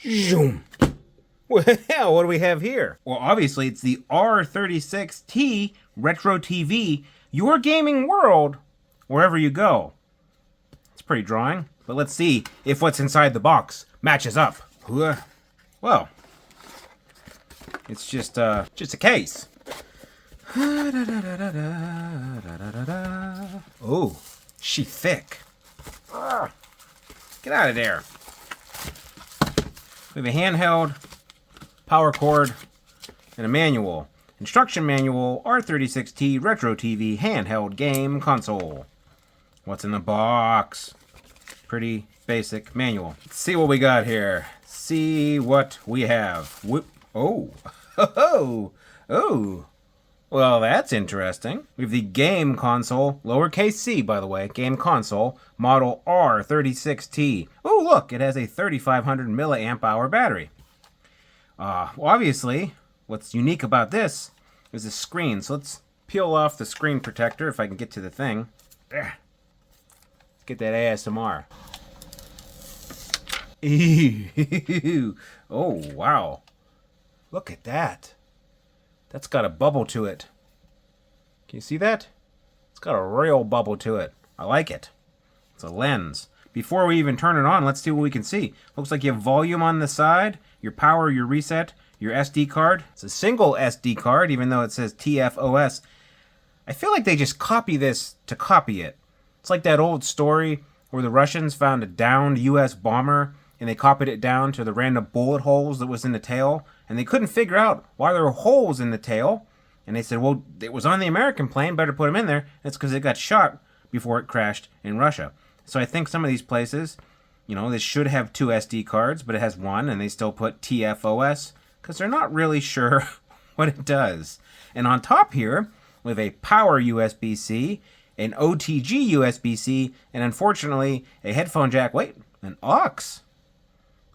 Zoom. Well, what do we have here? Well, obviously it's the R36T Retro TV, your gaming world, wherever you go. It's pretty drawing, but let's see if what's inside the box matches up. Well, it's just a case. Oh, she thick. Get out of there. We have a handheld, power cord, and a manual. Instruction manual, R36T Retro TV handheld game console. What's in the box? Pretty basic manual. Let's see what we got here. See what we have. Oh. Oh. Well, that's interesting. We have the game console, lowercase c, by the way, game console, model R36T. Oh, look, it has a 3,500 milliamp hour battery. Well, obviously, what's unique about this is the screen. So let's peel off the screen protector if I can get to the thing. Let's get that ASMR. Ew. Oh, wow. Look at that. That's got a bubble to it. Can you see that? It's got a real bubble to it. I like it. It's a lens. Before we even turn it on, let's see what we can see. Looks like you have volume on the side, your power, your reset, your SD card. It's a single SD card, even though it says TFOS. I feel like they just copy this to copy it. It's like that old story where the Russians found a downed US bomber and they copied it down to the random bullet holes that was in the tail, and they couldn't figure out why there were holes in the tail. And they said, well, it was on the American plane, better put them in there. And it's because it got shot before it crashed in Russia. So I think some of these places, you know, this should have two SD cards, but it has one, and they still put TFOS because they're not really sure what it does. And on top here, we have a power USB-C, an OTG USB-C, and unfortunately, a headphone jack. Wait, an aux.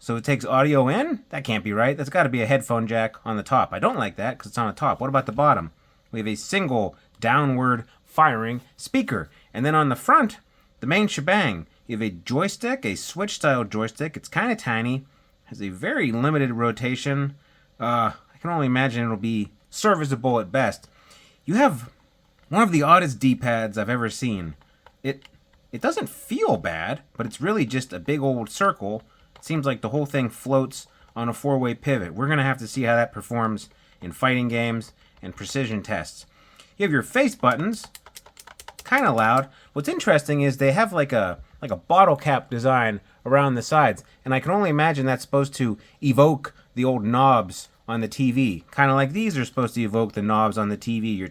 So it takes audio in? That can't be right. That's got to be a headphone jack on the top. I don't like that because it's on the top. What about the bottom? We have a single downward firing speaker. And then on the front, the main shebang. You have a joystick, a switch-style joystick. It's kind of tiny. Has a very limited rotation. I can only imagine it'll be serviceable at best. You have one of the oddest D-pads I've ever seen. It doesn't feel bad, but it's really just a big old circle. Seems like the whole thing floats on a four-way pivot. We're going to have to see how that performs in fighting games and precision tests. You have your face buttons, kind of loud. What's interesting is they have like a bottle cap design around the sides, and I can only imagine that's supposed to evoke the old knobs on the TV. Kind of like these are supposed to evoke the knobs on the TV. Your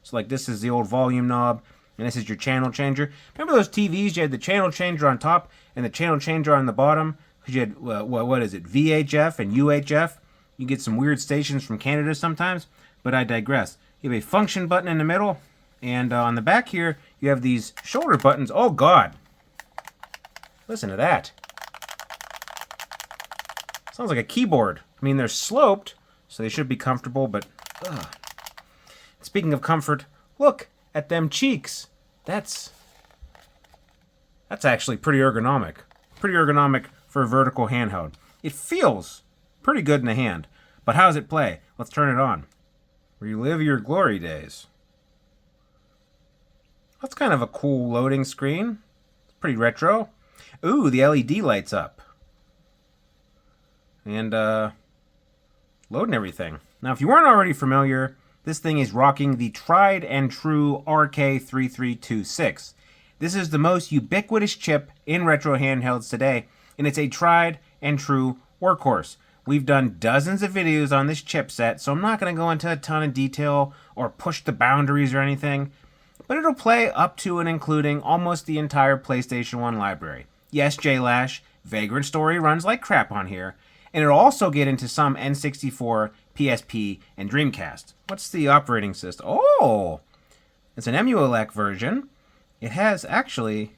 so like this is the old volume knob, and this is your channel changer. Remember those TVs? You had the channel changer on top and the channel changer on the bottom. Because you had, what is it, VHF and UHF. You get some weird stations from Canada sometimes, but I digress. You have a function button in the middle, and on the back here, you have these shoulder buttons. Oh, God. Listen to that. Sounds like a keyboard. I mean, they're sloped, so they should be comfortable, but... Ugh. Speaking of comfort, look at them cheeks. That's actually pretty ergonomic. Pretty ergonomic for a vertical handheld. It feels pretty good in the hand. But how does it play? Let's turn it on. Relive your glory days. That's kind of a cool loading screen. It's pretty retro. Ooh, the LED lights up. And loading everything. Now, if you weren't already familiar, this thing is rocking the tried and true RK3326. This is the most ubiquitous chip in retro handhelds today, and it's a tried and true workhorse. We've done dozens of videos on this chipset, so I'm not going to go into a ton of detail or push the boundaries or anything, but it'll play up to and including almost the entire PlayStation 1 library. Yes, JLash, Vagrant Story runs like crap on here, and it'll also get into some N64, PSP, and Dreamcast. What's the operating system? Oh! It's an EmuElec version. It has actually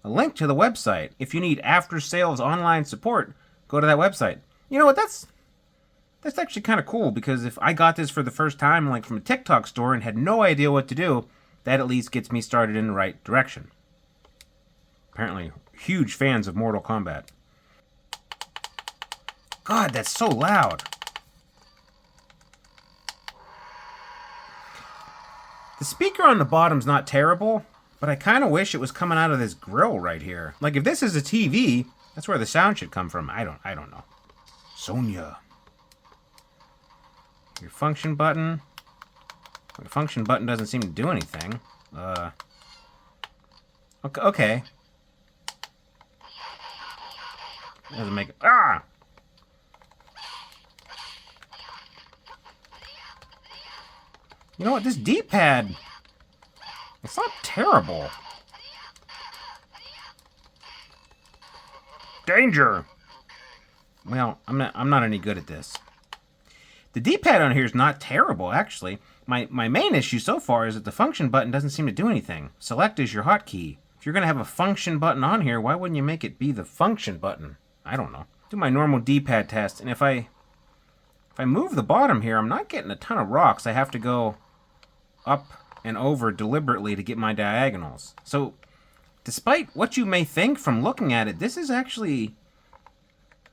a link to the website. If you need after-sales online support, go to that website. You know what? That's actually kind of cool, because if I got this for the first time, like from a TikTok store, and had no idea what to do, that at least gets me started in the right direction. Apparently, huge fans of Mortal Kombat. God, that's so loud. The speaker on the bottom's not terrible, but I kind of wish it was coming out of this grill right here. Like, if this is a TV, that's where the sound should come from. I don't know. Sonia. Your function button. The function button doesn't seem to do anything. Okay. Doesn't make it. Ah! You know what? This D-pad, it's not terrible. Danger! Well, I'm not any good at this. The D-pad on here is not terrible, actually. My main issue so far is that the function button doesn't seem to do anything. Select is your hotkey. If you're going to have a function button on here, why wouldn't you make it be the function button? I don't know. Do my normal D-pad test, and if I move the bottom here, I'm not getting a ton of rocks. I have to go up and over deliberately to get my diagonals. So, despite what you may think from looking at it, this is actually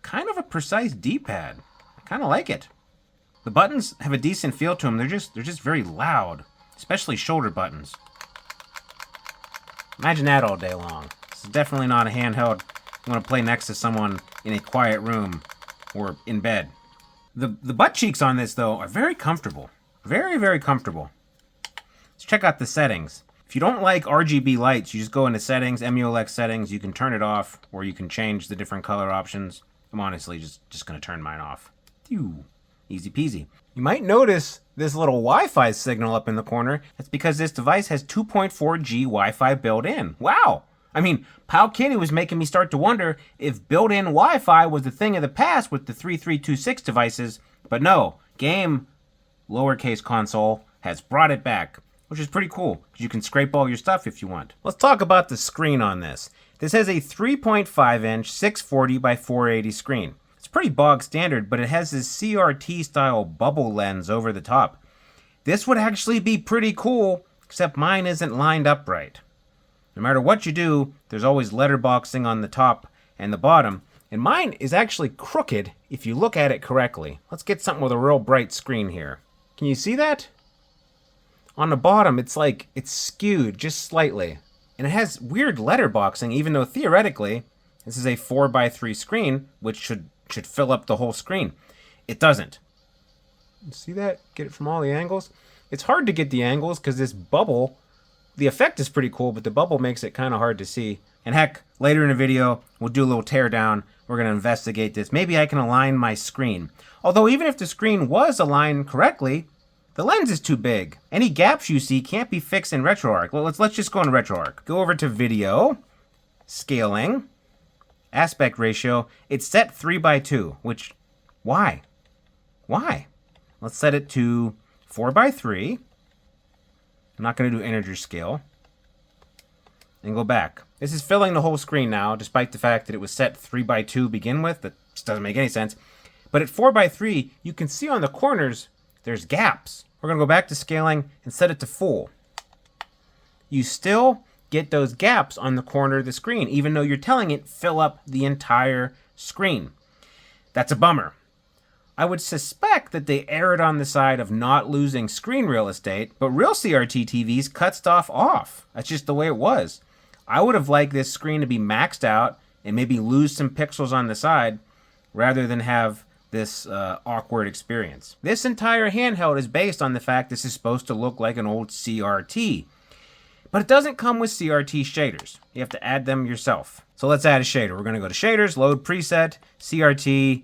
kind of a precise D-pad. I kind of like it. The buttons have a decent feel to them. They're just very loud, especially shoulder buttons. Imagine that all day long. This is definitely not a handheld you want to play next to someone in a quiet room or in bed. The butt cheeks on this, though, are very comfortable. Very, very comfortable. Let's check out the settings. If you don't like RGB lights, you just go into settings, MULX settings. You can turn it off, or you can change the different color options. I'm honestly just going to turn mine off. Phew. Easy peasy. You might notice this little Wi-Fi signal up in the corner. That's because this device has 2.4G Wi-Fi built in. Wow! I mean, Pal Kitty was making me start to wonder if built-in Wi-Fi was the thing of the past with the 3326 devices, but no, Game, lowercase console, has brought it back, which is pretty cool, because you can scrape all your stuff if you want. Let's talk about the screen on this. This has a 3.5-inch 640 by 480 screen. It's pretty bog standard, but it has this CRT-style bubble lens over the top. This would actually be pretty cool, except mine isn't lined up right. No matter what you do, there's always letterboxing on the top and the bottom, and mine is actually crooked if you look at it correctly. Let's get something with a real bright screen here. Can you see that? On the bottom, it's skewed just slightly. And it has weird letterboxing, even though theoretically, this is a 4x3 screen, which should fill up the whole screen. It doesn't. See that? Get it from all the angles? It's hard to get the angles because this bubble, the effect is pretty cool, but the bubble makes it kind of hard to see. And heck, later in the video, we'll do a little teardown. We're going to investigate this. Maybe I can align my screen. Although even if the screen was aligned correctly, the lens is too big. Any gaps you see can't be fixed in RetroArch. Well, let's just go in RetroArch. Go over to Video, Scaling, Aspect Ratio. It's set 3x2, which, why? Why? Let's set it to 4x3. I'm not going to do integer scale. And go back. This is filling the whole screen now, despite the fact that it was set 3x2 to begin with. That just doesn't make any sense. But at 4x3, you can see on the corners, there's gaps. We're going to go back to scaling and set it to full. You still get those gaps on the corner of the screen, even though you're telling it fill up the entire screen. That's a bummer. I would suspect that they erred on the side of not losing screen real estate, but real CRT TVs cut stuff off. That's just the way it was. I would have liked this screen to be maxed out and maybe lose some pixels on the side rather than have this awkward experience. This entire handheld is based on the fact this is supposed to look like an old CRT. But it doesn't come with CRT shaders. You have to add them yourself. So let's add a shader. We're going to go to Shaders, Load Preset, CRT.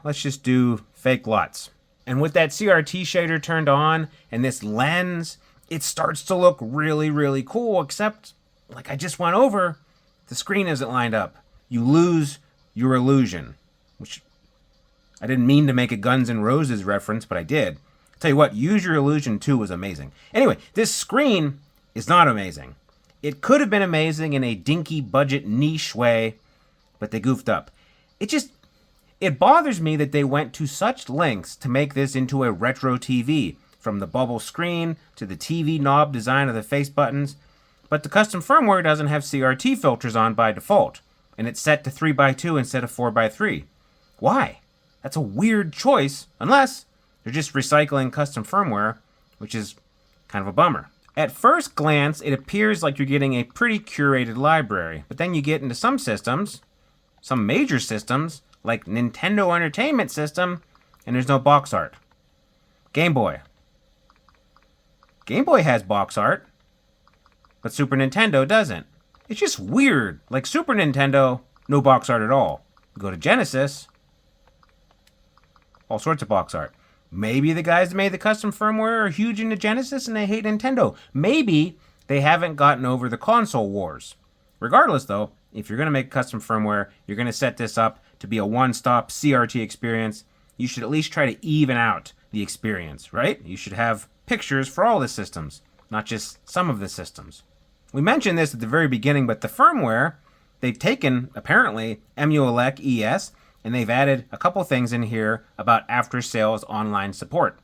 Let's just do Fake LUTs. And with that CRT shader turned on and this lens, it starts to look really, really cool, except, like I just went over, the screen isn't lined up. You lose your illusion, which I didn't mean to make a Guns N' Roses reference, but I did. I'll tell you what, Use Your Illusion 2 was amazing. Anyway, this screen is not amazing. It could have been amazing in a dinky budget niche way, but they goofed up. It bothers me that they went to such lengths to make this into a retro TV, from the bubble screen to the TV knob design of the face buttons, but the custom firmware doesn't have CRT filters on by default, and it's set to 3x2 instead of 4x3. Why? That's a weird choice, unless they're just recycling custom firmware, which is kind of a bummer. At first glance, it appears like you're getting a pretty curated library, but then you get into some systems, some major systems, like Nintendo Entertainment System, and there's no box art. Game Boy. Game Boy has box art, but Super Nintendo doesn't. It's just weird. Like Super Nintendo, no box art at all. You go to Genesis, all sorts of box art. Maybe the guys that made the custom firmware are huge into Genesis and they hate Nintendo. Maybe they haven't gotten over the console wars. Regardless, though, if you're going to make custom firmware, you're going to set this up to be a one-stop CRT experience. You should at least try to even out the experience, right? You should have pictures for all the systems, not just some of the systems. We mentioned this at the very beginning, but the firmware, they've taken, apparently, EmuElec ES, and they've added a couple things in here about after-sales online support.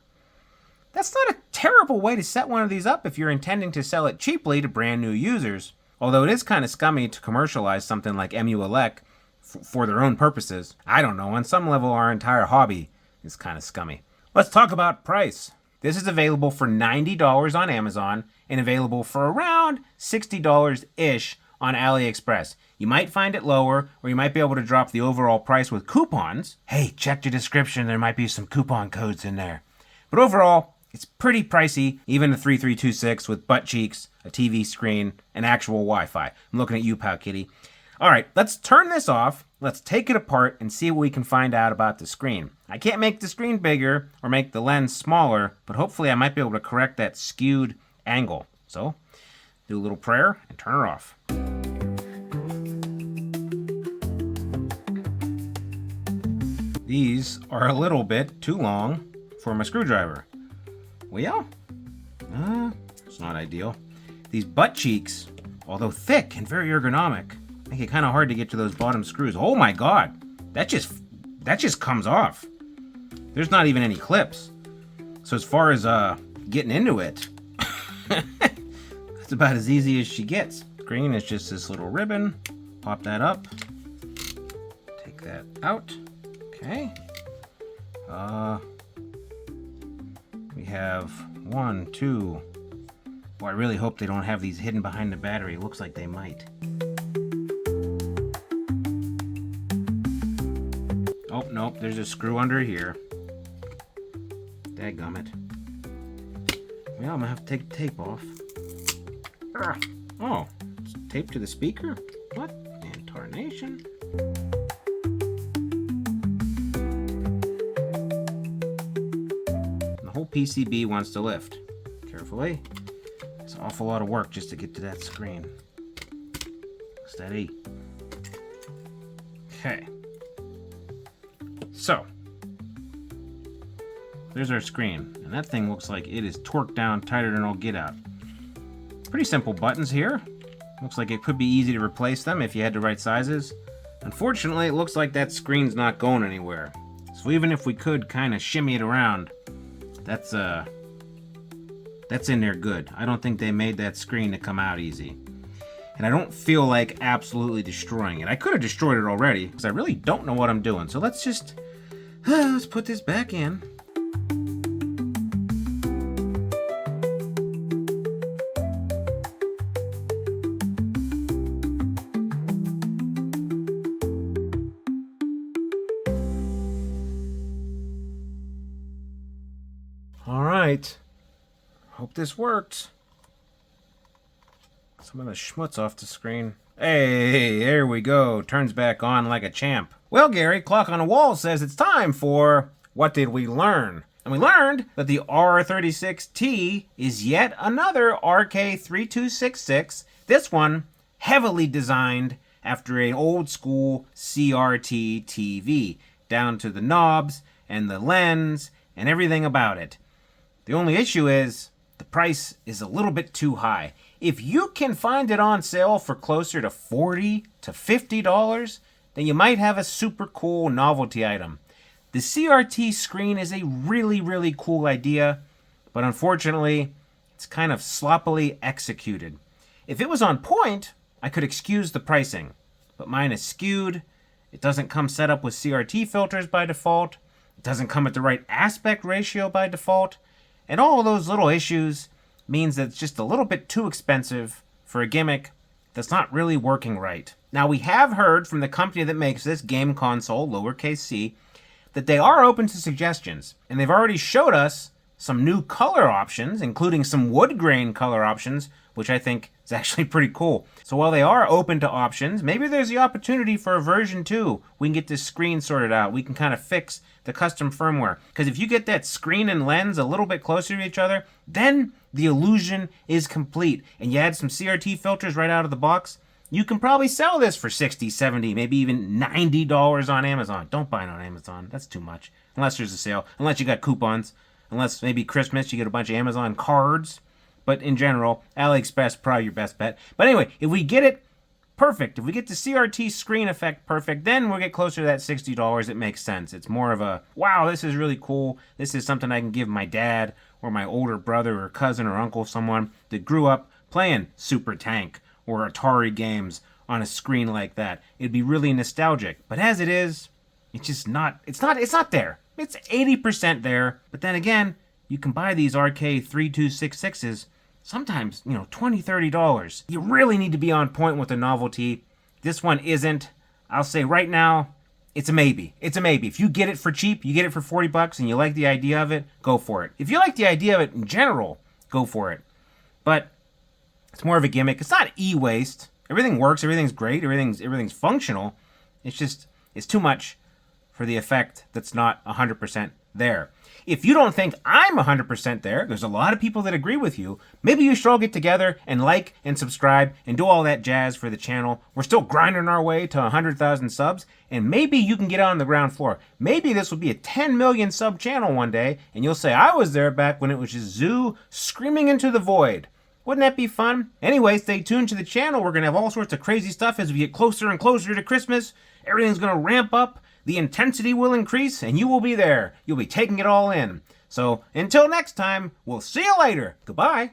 That's not a terrible way to set one of these up if you're intending to sell it cheaply to brand new users, although it is kind of scummy to commercialize something like EmuElec for their own purposes. I don't know, on some level our entire hobby is kind of scummy. Let's talk about price. This is available for $90 on Amazon and available for around $60-ish on AliExpress. You might find it lower, or you might be able to drop the overall price with coupons. Hey, check the description, there might be some coupon codes in there. But overall, it's pretty pricey, even a 3326 with butt cheeks, a TV screen, and actual Wi-Fi. I'm looking at you, Pal Kitty. All right, let's turn this off. Let's take it apart and see what we can find out about the screen. I can't make the screen bigger or make the lens smaller, but hopefully I might be able to correct that skewed angle. So, do a little prayer and turn her off. These are a little bit too long for my screwdriver. Well, it's not ideal. These butt cheeks, although thick and very ergonomic, make it kind of hard to get to those bottom screws. Oh my God, that just comes off. There's not even any clips. So as far as getting into it, it's about as easy as she gets. Screen is just this little ribbon. Pop that up. Take that out. Okay. We have 1, 2. Oh, I really hope they don't have these hidden behind the battery. It looks like they might. Oh, nope, there's a screw under here. Dadgummit. Well, I'm gonna have to take the tape off. Oh, it's taped to the speaker? What in tarnation? The whole PCB wants to lift. Carefully. It's an awful lot of work just to get to that screen. Steady. Okay. So, there's our screen, and that thing looks like it is torqued down tighter than all get out. Pretty simple buttons here. Looks like it could be easy to replace them if you had the right sizes. Unfortunately, it looks like that screen's not going anywhere. So even if we could kind of shimmy it around, that's in there good. I don't think they made that screen to come out easy. And I don't feel like absolutely destroying it. I could have destroyed it already, because I really don't know what I'm doing. So let's just, let's put this back in. All right. Hope this works. Some of the schmutz off the screen. Hey, there we go. Turns back on like a champ. Well, Gary, clock on the wall says it's time for What Did We Learn? And we learned that the R36T is yet another RK3266. This one heavily designed after an old school CRT TV, down to the knobs and the lens and everything about it. The only issue is the price is a little bit too high. If you can find it on sale for closer to $40 to $50, then you might have a super cool novelty item. The CRT screen is a really, really cool idea, but unfortunately, it's kind of sloppily executed. If it was on point, I could excuse the pricing, but mine is skewed It doesn't come set up with CRT filters by default. It doesn't come at the right aspect ratio by default. And all of those little issues means that it's just a little bit too expensive for a gimmick that's not really working right. Now, we have heard from the company that makes this game console, lowercase c, that they are open to suggestions. And they've already showed us some new color options, including some wood grain color options, which I think is actually pretty cool. So while they are open to options, maybe there's the opportunity for a version 2. We can get this screen sorted out. We can kind of fix the custom firmware. Because if you get that screen and lens a little bit closer to each other, then the illusion is complete. And you add some CRT filters right out of the box, you can probably sell this for $60, $70, maybe even $90 on Amazon. Don't buy it on Amazon. That's too much. Unless there's a sale. Unless you got coupons. Unless maybe Christmas, you get a bunch of Amazon cards. But in general, AliExpress, probably your best bet. But anyway, if we get it perfect, if we get the CRT screen effect perfect, then we'll get closer to that $60. It makes sense. It's more of a, wow, this is really cool. This is something I can give my dad or my older brother or cousin or uncle, someone that grew up playing Super Tank or Atari games on a screen like that. It'd be really nostalgic. But as it is, it's just not, it's not there. It's 80% there. But then again, you can buy these RK3266s sometimes, $20, $30. You really need to be on point with the novelty. This one isn't. I'll say right now, it's a maybe. It's a maybe. If you get it for cheap, you get it for $40 and you like the idea of it, go for it. If you like the idea of it in general, go for it. But it's more of a gimmick. It's not e-waste. Everything works. Everything's great. Everything's functional. It's too much for the effect that's not 100% there. If you don't think I'm 100% there, there's a lot of people that agree with you. Maybe you should all get together and like and subscribe and do all that jazz for the channel. We're still grinding our way to 100,000 subs, and maybe you can get on the ground floor. Maybe this will be a 10 million sub channel one day, and you'll say, I was there back when it was just Zoo screaming into the void. Wouldn't that be fun? Anyway, stay tuned to the channel. We're going to have all sorts of crazy stuff as we get closer and closer to Christmas. Everything's going to ramp up. The intensity will increase, and you will be there. You'll be taking it all in. So, until next time, we'll see you later. Goodbye.